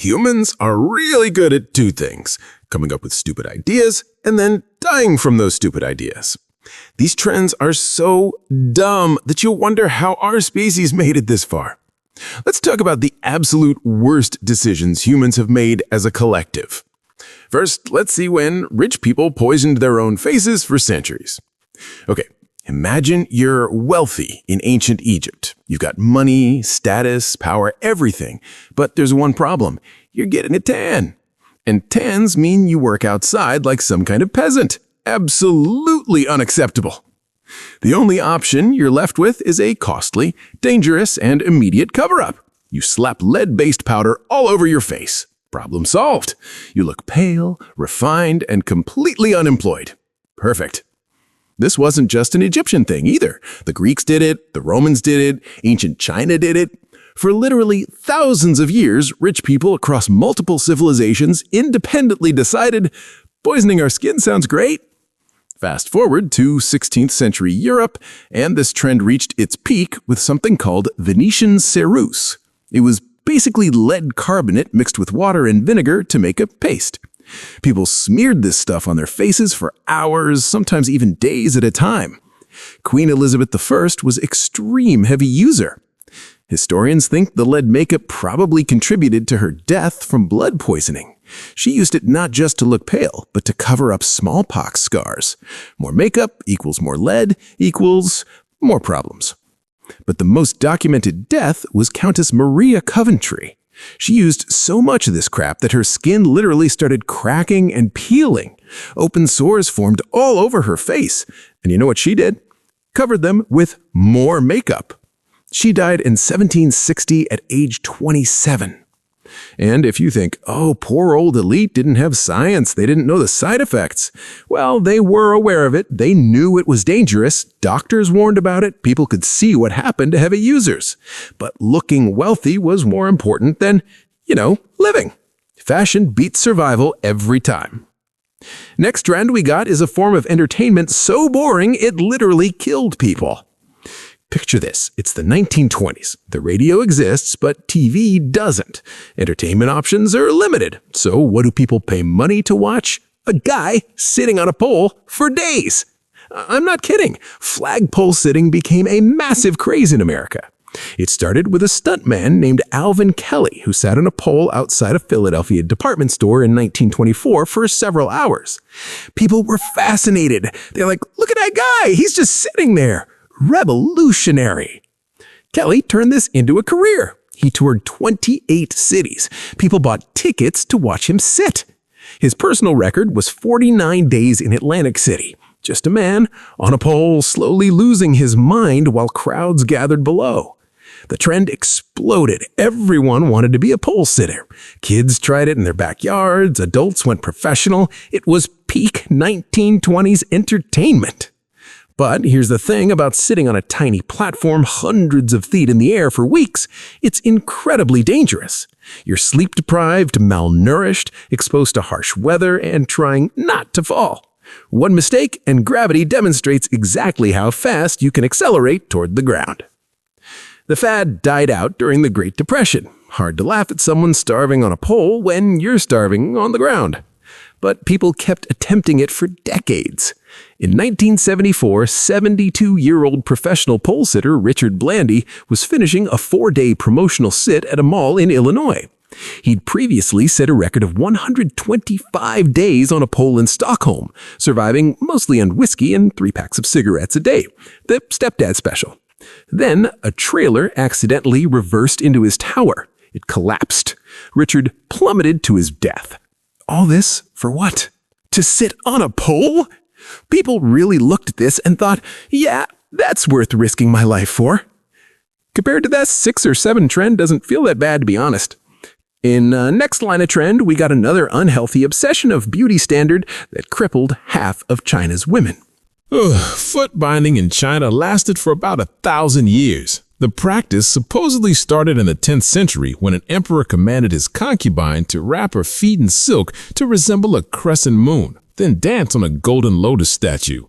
Humans are really good at two things: coming up with stupid ideas and then dying from those stupid ideas. These trends are so dumb that you'll wonder how our species made it this far. Let's talk about the absolute worst decisions humans have made as a collective. First, let's see when rich people poisoned their own faces for centuries. Okay, imagine you're wealthy in ancient Egypt. You've got money, status, power, everything. But there's one problem. You're getting a tan. And tans mean you work outside like some kind of peasant. Absolutely unacceptable. The only option you're left with is a costly, dangerous, and immediate cover-up. You slap lead-based powder all over your face. Problem solved. You look pale, refined, and completely unemployed. Perfect. This wasn't just an Egyptian thing either. The Greeks did it, the Romans did it, ancient China did it. For literally thousands of years, rich people across multiple civilizations independently decided, poisoning our skin sounds great. Fast forward to 16th century Europe, and this trend reached its peak with something called Venetian ceruse. It was basically lead carbonate mixed with water and vinegar to make a paste. People smeared this stuff on their faces for hours, sometimes even days at a time. Queen Elizabeth I was extreme heavy user. Historians think the lead makeup probably contributed to her death from blood poisoning. She used it not just to look pale, but to cover up smallpox scars. More makeup equals more lead equals more problems. But the most documented death was Countess Maria Coventry. She used so much of this crap that her skin literally started cracking and peeling. Open sores formed all over her face. And you know what she did? Covered them with more makeup. She died in 1760 at age 27. And if you think, oh, poor old elite didn't have science, they didn't know the side effects. Well, they were aware of it. They knew it was dangerous. Doctors warned about it. People could see what happened to heavy users. But looking wealthy was more important than, living. Fashion beats survival every time. Next trend we got is a form of entertainment so boring it literally killed people. Picture this. It's the 1920s. The radio exists, but TV doesn't. Entertainment options are limited. So what do people pay money to watch? A guy sitting on a pole for days. I'm not kidding. Flagpole sitting became a massive craze in America. It started with a stuntman named Alvin Kelly, who sat on a pole outside a Philadelphia department store in 1924 for several hours. People were fascinated. They're like, look at that guy. He's just sitting there. Revolutionary. Kelly turned this into a career. He toured 28 cities. People bought tickets to watch him sit. His personal record was 49 days in Atlantic City. Just a man on a pole slowly losing his mind while crowds gathered below. The trend exploded. Everyone wanted to be a pole sitter. Kids tried it in their backyards. Adults went professional. It was peak 1920s entertainment. But here's the thing about sitting on a tiny platform hundreds of feet in the air for weeks. It's incredibly dangerous. You're sleep-deprived, malnourished, exposed to harsh weather, and trying not to fall. One mistake, and gravity demonstrates exactly how fast you can accelerate toward the ground. The fad died out during the Great Depression. Hard to laugh at someone starving on a pole when you're starving on the ground. But people kept attempting it for decades. In 1974, 72-year-old professional pole sitter Richard Blandy was finishing a 4-day promotional sit at a mall in Illinois. He'd previously set a record of 125 days on a pole in Stockholm, surviving mostly on whiskey and 3 packs of cigarettes a day, the stepdad special. Then, a trailer accidentally reversed into his tower. It collapsed. Richard plummeted to his death. All this for what? To sit on a pole? People really looked at this and thought, yeah, that's worth risking my life for. Compared to that 6 or 7 trend, doesn't feel that bad, to be honest. In next line of trend, we got another unhealthy obsession of beauty standard that crippled half of China's women. Foot binding in China lasted for about 1,000 years. The practice supposedly started in the 10th century when an emperor commanded his concubine to wrap her feet in silk to resemble a crescent moon, then dance on a golden lotus statue.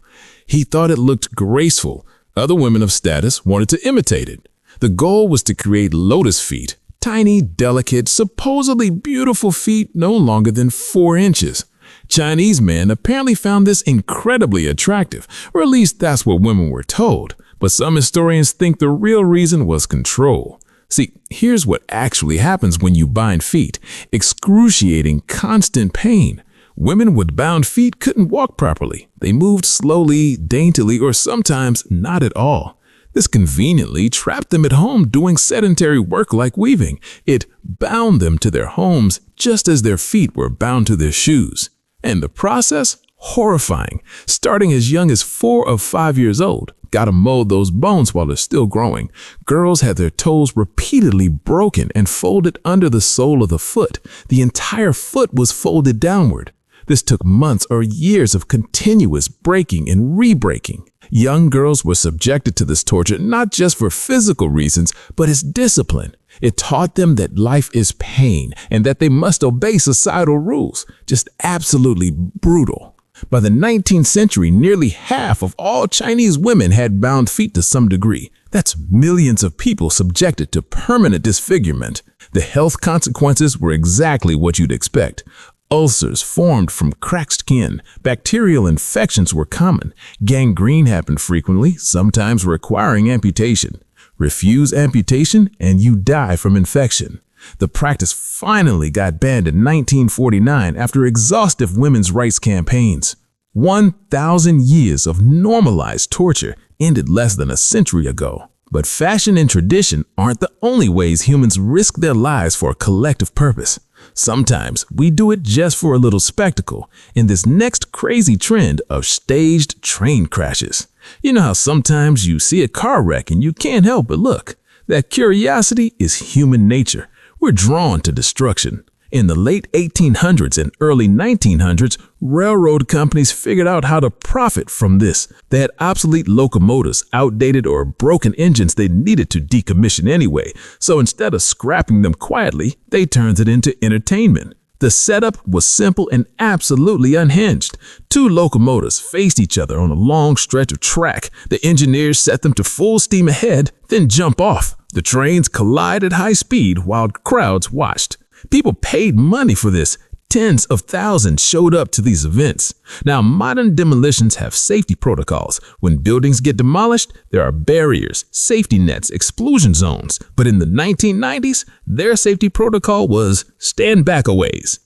He thought it looked graceful. Other women of status wanted to imitate it. The goal was to create lotus feet, Tiny, delicate, supposedly beautiful feet no longer than 4 inches. Chinese men apparently found this incredibly attractive, or at least that's what women were told. But some historians think the real reason was control. See, here's what actually happens when you bind feet. Excruciating, constant pain. Women with bound feet couldn't walk properly. They moved slowly, daintily, or sometimes not at all. This conveniently trapped them at home doing sedentary work like weaving. It bound them to their homes just as their feet were bound to their shoes. And the process? Horrifying. Starting as young as 4 or 5 years old. Gotta mold those bones while they're still growing. Girls had their toes repeatedly broken and folded under the sole of the foot. The entire foot was folded downward. This took months or years of continuous breaking and re-breaking. Young girls were subjected to this torture not just for physical reasons, but as discipline. It taught them that life is pain and that they must obey societal rules. Just absolutely brutal. By the 19th century, nearly half of all Chinese women had bound feet to some degree. That's millions of people subjected to permanent disfigurement. The health consequences were exactly what you'd expect. Ulcers formed from cracked skin. Bacterial infections were common. Gangrene happened frequently, sometimes requiring amputation. Refuse amputation and you die from infection. The practice finally got banned in 1949 after exhaustive women's rights campaigns. 1,000 years of normalized torture ended less than a century ago. But fashion and tradition aren't the only ways humans risk their lives for a collective purpose. Sometimes we do it just for a little spectacle in this next crazy trend of staged train crashes. You know how sometimes you see a car wreck and you can't help but look. That curiosity is human nature. We're drawn to destruction. In the late 1800s and early 1900s, railroad companies figured out how to profit from this. They had obsolete locomotives, outdated or broken engines they needed to decommission anyway, so instead of scrapping them quietly, they turned it into entertainment. The setup was simple and absolutely unhinged. 2 locomotives faced each other on a long stretch of track. The engineers set them to full steam ahead, then jump off. The trains collide at high speed while crowds watched. People paid money for this. Tens of thousands showed up to these events. Now, modern demolitions have safety protocols. When buildings get demolished, there are barriers, safety nets, exclusion zones. But in the 1990s, their safety protocol was stand back a ways.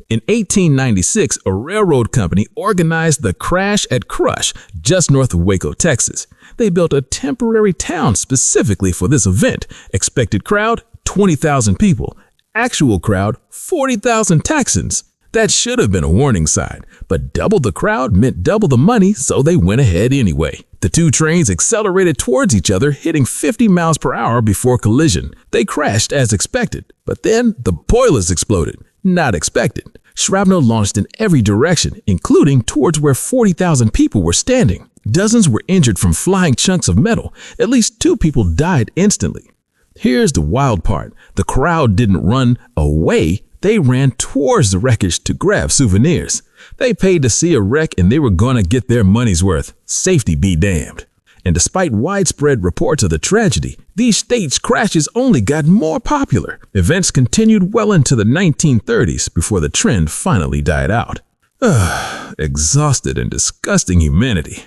In 1896, a railroad company organized the Crash at Crush just north of Waco, Texas. They built a temporary town specifically for this event. Expected crowd, 20,000 people. Actual crowd, 40,000 Texans. That should have been a warning sign, but double the crowd meant double the money, so they went ahead anyway. The 2 trains accelerated towards each other, hitting 50 miles per hour before collision. They crashed as expected, but then the boilers exploded. Not expected. Shrapnel launched in every direction, including towards where 40,000 people were standing. Dozens were injured from flying chunks of metal. At least 2 people died instantly. Here's the wild part. The crowd didn't run away. They ran towards the wreckage to grab souvenirs. They paid to see a wreck and they were gonna get their money's worth. Safety be damned. And despite widespread reports of the tragedy, these staged crashes only got more popular. Events continued well into the 1930s before the trend finally died out. Exhausted and disgusting humanity.